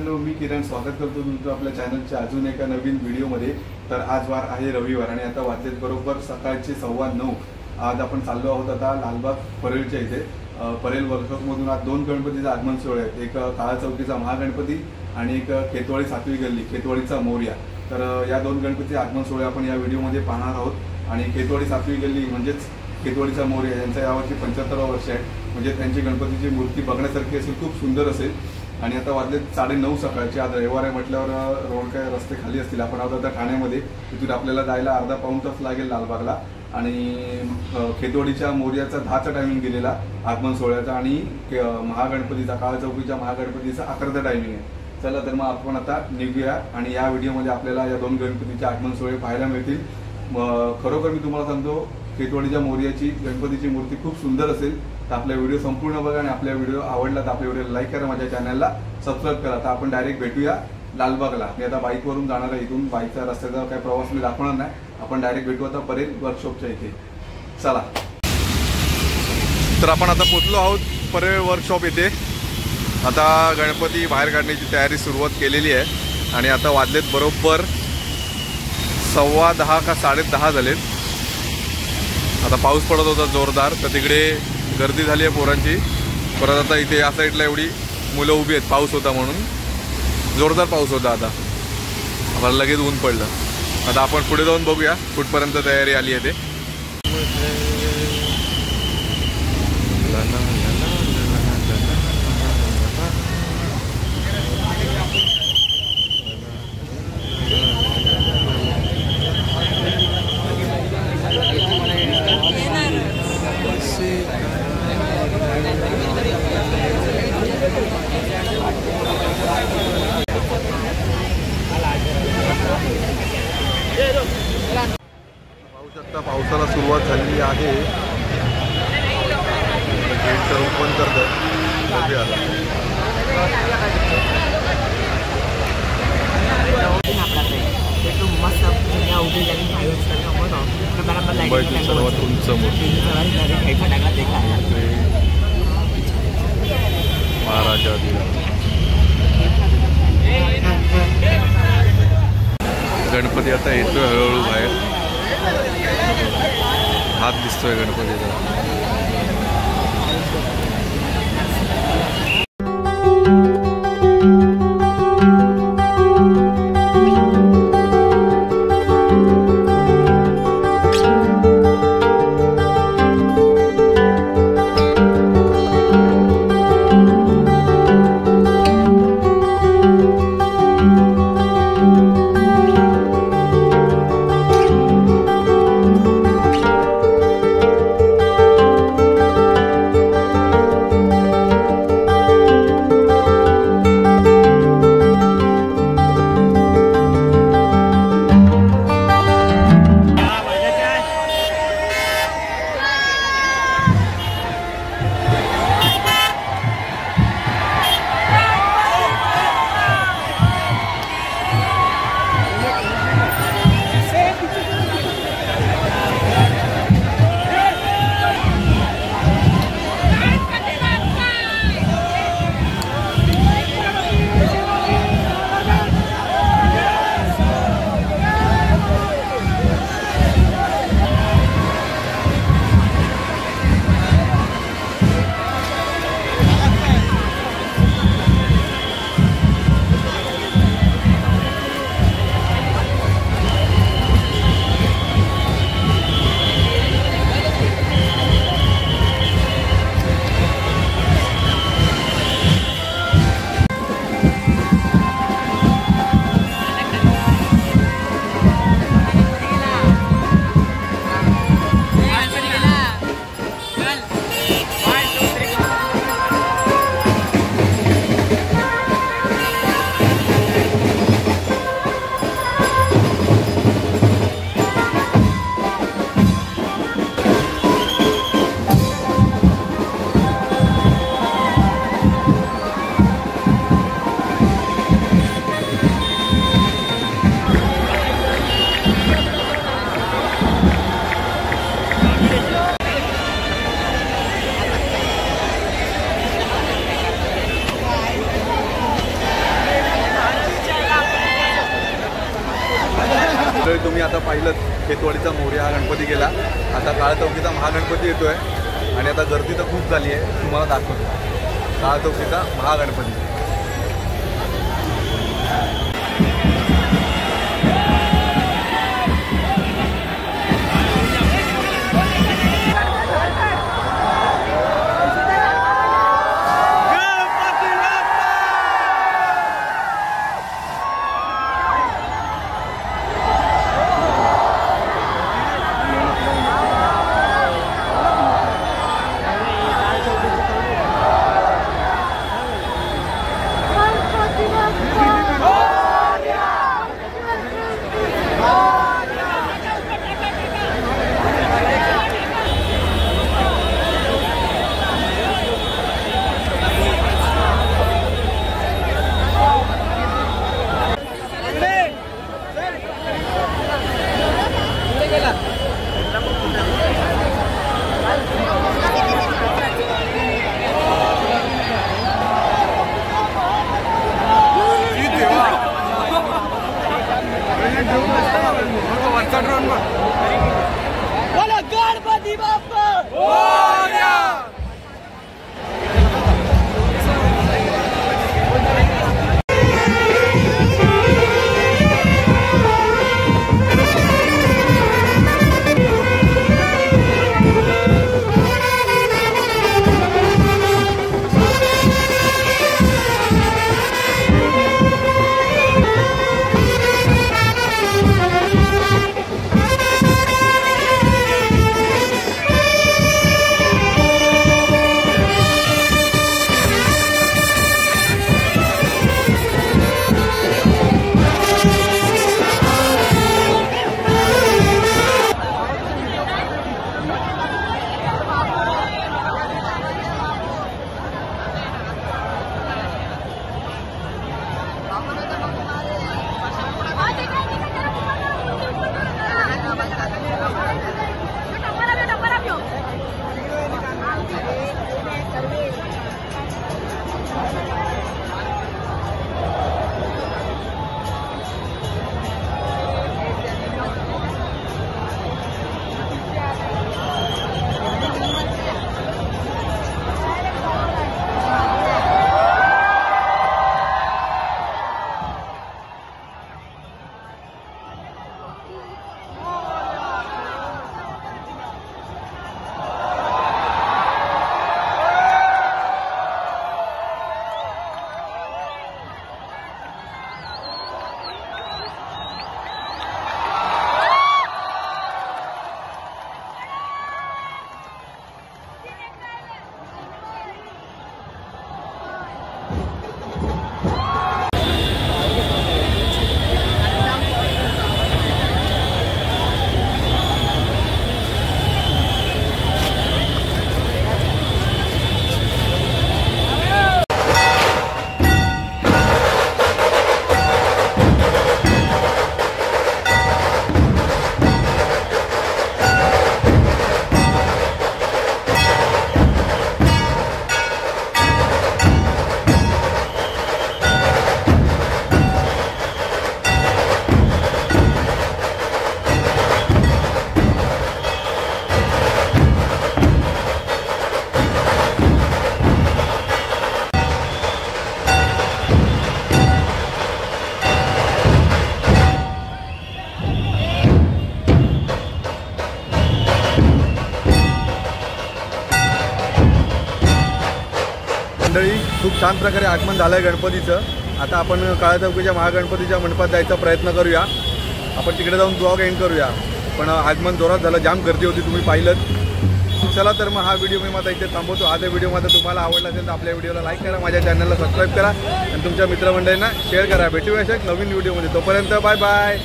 मित्रांनो, मी किरण स्वागत करतो तुमचं आपल्या चॅनलच्या अजून एका नवीन व्हिडिओमध्ये। तर आज वार आहे रविवार आणि आता वाजलेत बरोबर सकाळचे 9:15। आज आपण चाललो आहोत आता लालबाग परेलच्या इथे। परेल वर्कशॉपमधून आज दोन गणपतीचे आगमन सोहळे आहेत, एक काळा चौकीचा महागणपती आणि एक खेतवाडी 7वी गल्ली खेतवाडीचा मोरया। तर या दोन गणपतीचे आगमन सोहळे आपण या व्हिडिओमध्ये पाहणार आहोत। आणि खेतवाडी 7वी गल्ली म्हणजेच खेतवाडीचा मोरया यांचा यावर्षी 75वं वर्ष आहे, म्हणजे त्यांची गणपतीची मूर्ती बघण्यासारखी असेल, खूप सुंदर असेल। आणि आता वाजले 9:30 सकाळचे। आज रविवार आहे म्हटल्यावर रोड काय रस्ते खाली असतील। आपण आहोत आता ठाण्यामध्ये, तिथून आपल्याला जायला अर्धा पाऊण तास लागेल लालबागला। आणि खेतवाडीच्या मोरयाचा 10चा टायमिंग दिलेला आगमन सोहळ्याचा आणि महागणपतीचा काळा चौकीच्या महागणपतीचा 11चा टायमिंग आहे। चला तर मग आपण आता निघूया आणि या व्हिडिओमध्ये आपल्याला या दोन गणपतीचे आगमन सोहळे पाहायला मिळतील। खरोखर मी तुम्हाला सांगतो, खेतवाडीच्या मोरयाची गणपतीची मूर्ती खूप सुंदर असेल। तर आपला व्हिडिओ संपूर्ण बघा आणि आपला व्हिडिओ आवडला तर आपल्या व्हिडिओला लाईक करा, माझ्या चॅनलला सबस्क्राईब करा। तर आपण डायरेक्ट भेटूया लालबागला। मी आता बाईकवरून जाणार आहे, इथून बाईकचा रस्त्याचा काही प्रवास मी दाखवणार नाही। आपण डायरेक्ट भेटू आता परेल वर्कशॉपच्या इथे। चला तर आपण आता पोहोचलो आहोत परेल वर्कशॉप इथे। आता गणपती बाहेर काढण्याची तयारी सुरुवात केलेली आहे आणि आता वाजलेत बरोबर 10:15 का 10:30 झालेत। आता पाऊस पडत होता जोरदार, तर तिकडे गर्दी झाली आहे पोरांची। परत आता इथे या साईडला एवढी मुलं उभी आहेत, पाऊस होता म्हणून, जोरदार पाऊस होता। आता आम्हाला लगेच ऊन पडलं। आता आपण पुढे जाऊन बघूया कुठपर्यंत तयारी आली आहे ते। पाहू शकता पावसाला सुरुवात झालेली आहे। गेट ओपन करतात, मुंबईची सर्वात उंच मूर्ती महाराजा। गणपती आता येतोय हळूहळू बाहेर, हात दिसतोय गणपतीचा। पाहिलं खेतवाडीचा मोरया हा गणपती गेला, आता काळा चौकीचा महागणपती येतोय आणि आता गर्दी तर खूप झाली आहे. तुम्हाला दाखवतो काळा चौकीचा महागणपती. गणपती बाप्पा मंडळी खूप छान प्रकारे आगमन झालं आहे गणपतीचं. आता आपण काळा चौकीच्या महागणपतीच्या मंडपात जायचा प्रयत्न करूया. आपण तिकडे जाऊन ब्लॉग एंड करूया. पण आगमन जोरात झालं, जाम गर्दी होती, तुम्ही पाहिलं. चला तर मग हा व्हिडिओ मी माझा इथे थांबवतो. हा व्हिडिओ माझा तुम्हाला आवडला असेल तर आपल्या व्हिडिओला लाईक करा, माझ्या चॅनलला सबस्क्राईब करा आणि तुमच्या मित्रमंडळींना शेअर करा. भेटूया एक नवीन व्हिडिओमध्ये. तोपर्यंत बाय बाय.